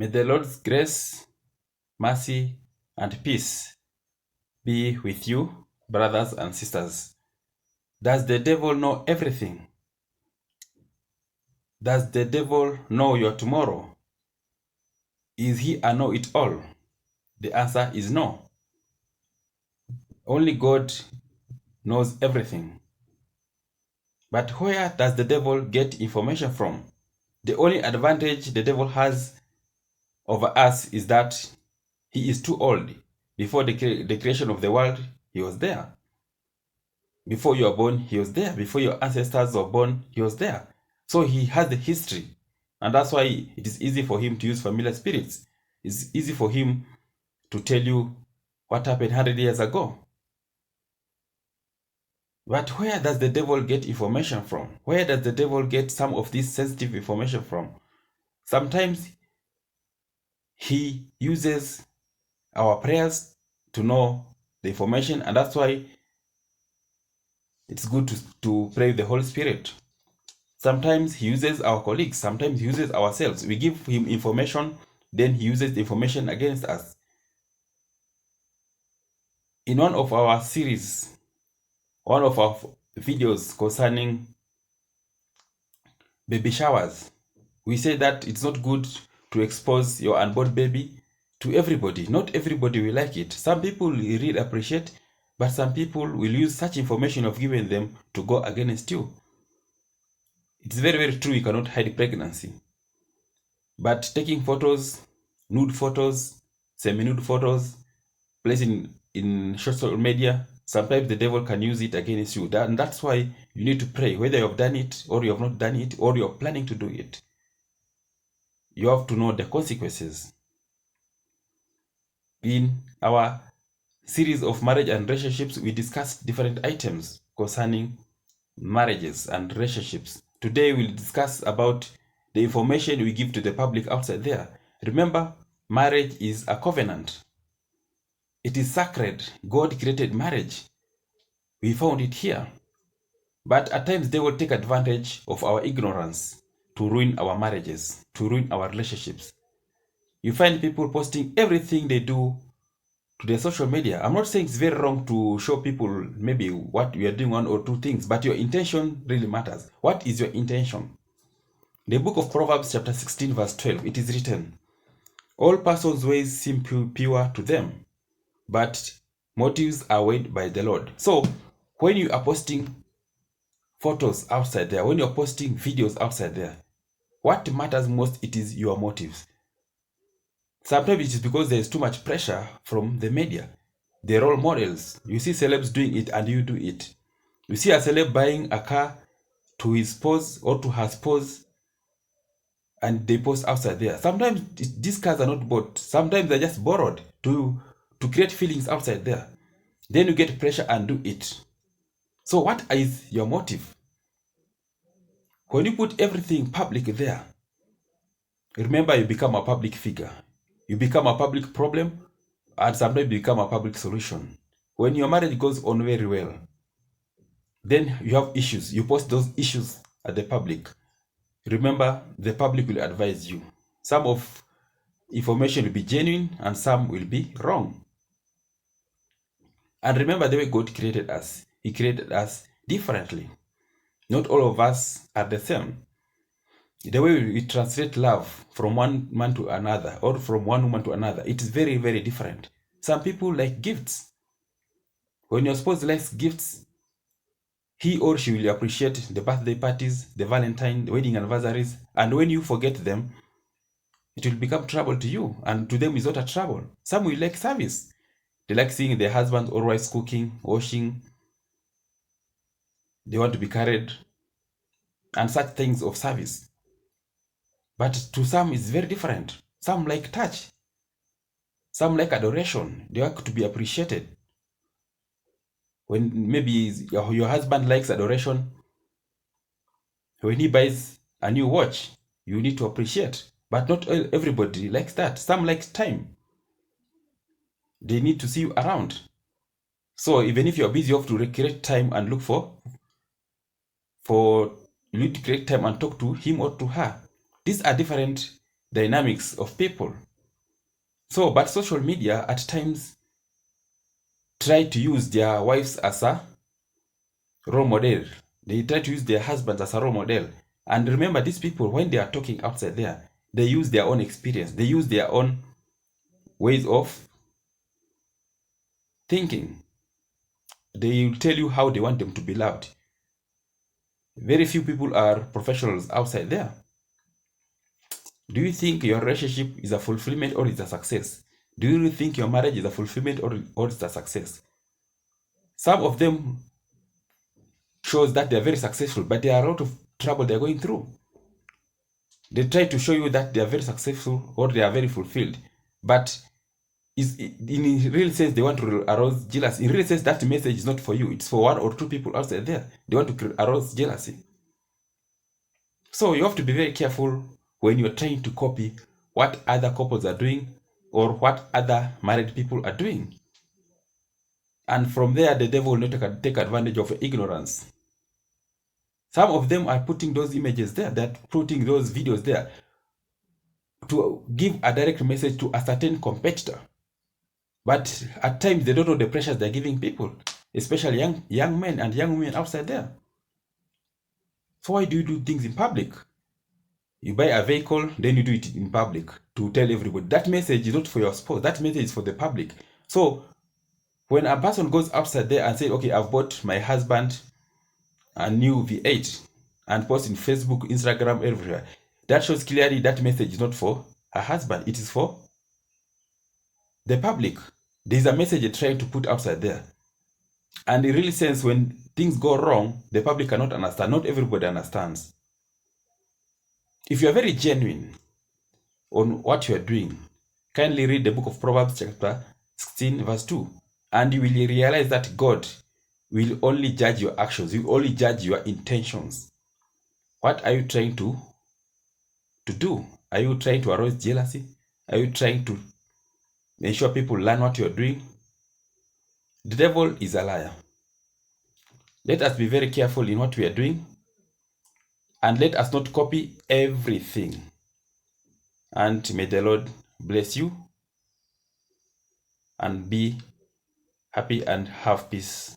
May the Lord's grace, mercy, and peace be with you, brothers and sisters. Does the devil know everything? Does the devil know your tomorrow? Is he a know-it-all? The answer is no. Only God knows everything. But where does the devil get information from? The only advantage the devil has over us is that he is too old. Before the creation of the world, he was there. Before you were born, he was there. Before your ancestors were born, he was there. So he has the history. And that's why it is easy for him to use familiar spirits. It's easy for him to tell you what happened 100 years ago. But where does the devil get information from? Where does the devil get some of this sensitive information from? Sometimes he uses our prayers to know the information, and that's why it's good to pray with the Holy Spirit. Sometimes he uses our colleagues, sometimes he uses ourselves. We give him information, then he uses the information against us. In one of our series, one of our videos concerning baby showers, we say that it's not good to expose your unborn baby to everybody. Not everybody will like it. Some people will really appreciate, but some people will use such information of giving them to go against you. It's very, very true, you cannot hide pregnancy. But taking photos, nude photos, semi-nude photos, placing in social media, sometimes the devil can use it against you. And that's why you need to pray, whether you have done it or you have not done it or you're planning to do it. You have to know the consequences. In our series of marriage and relationships, we discussed different items concerning marriages and relationships. Today we'll discuss about the information we give to the public outside there. Remember, marriage is a covenant. It is sacred. God created marriage. We found it here. But at times they will take advantage of our ignorance to ruin our marriages, to ruin our relationships. You find people posting everything they do to the social media. I'm not saying it's very wrong to show people maybe what you are doing, one or two things, but your intention really matters. What is your intention? The book of Proverbs chapter 16 verse 12, it is written, all persons' ways seem pure to them, but motives are weighed by the Lord. So when you are posting photos outside there, when you're posting videos outside there, what matters most, it is your motives. Sometimes it is because there is too much pressure from the media. The role models, you see celebs doing it and you do it. You see a celeb buying a car to his spouse or to her spouse and they post outside there. Sometimes these cars are not bought. Sometimes they're just borrowed to create feelings outside there. Then you get pressure and do it. So what is your motive? When you put everything public there, remember you become a public figure. You become a public problem and sometimes you become a public solution. When your marriage goes on very well, then you have issues. You post those issues at the public. Remember, the public will advise you. Some of information will be genuine and some will be wrong. And remember the way God created us. He created us differently. Not all of us are the same. The way we translate love from one man to another or from one woman to another, it is very, very different. Some people like gifts. When your spouse likes gifts, he or she will appreciate the birthday parties, the Valentine, the wedding anniversaries, and when you forget them, it will become trouble to you, and to them it's not a trouble. Some will like service. They like seeing their husbands or wives cooking, washing. They want to be carried, and such things of service. But to some, it's very different. Some like touch. Some like adoration. They like to be appreciated. When maybe your husband likes adoration, when he buys a new watch, you need to appreciate. But not everybody likes that. Some like time. They need to see you around. So even if you're busy, you have to create time and look you need to create time and talk to him or to her. These are different dynamics of people. So, but social media at times try to use their wives as a role model. They try to use their husbands as a role model. And remember, these people, when they are talking outside there, they use their own experience. They use their own ways of thinking. They will tell you how they want them to be loved. Very few people are professionals outside there. Do you think your relationship is a fulfillment or is a success? Do you really think your marriage is a fulfillment or is a success? Some of them shows that they're very successful, but there are a lot of trouble they're going through. They try to show you that they are very successful or they are very fulfilled, but in real sense they want to arouse jealousy. In real sense, that message is not for you. It's for one or two people outside there. They want to arouse jealousy. So you have to be very careful when you're trying to copy what other couples are doing or what other married people are doing. And from there, the devil will not take advantage of your ignorance. Some of them are putting those images there, they're putting those videos there to give a direct message to a certain competitor. But at times, they don't know the pressures they're giving people, especially young men and young women outside there. So why do you do things in public? You buy a vehicle, then you do it in public to tell everybody. That message is not for your spouse. That message is for the public. So when a person goes outside there and says, okay, I've bought my husband a new V8 and post in Facebook, Instagram, everywhere, that shows clearly that message is not for her husband. It is for the public. There's a message you're trying to put outside there. And in real sense, when things go wrong, the public cannot understand. Not everybody understands. If you're very genuine on what you're doing, kindly read the book of Proverbs chapter 16 verse 2, and you will realize that God will only judge your actions. You will only judge your intentions. What are you trying to do? Are you trying to arouse jealousy? Are you trying to ensure people learn what you're doing? The devil is a liar. Let us be very careful in what we are doing, and let us not copy everything. And may the Lord bless you and be happy and have peace.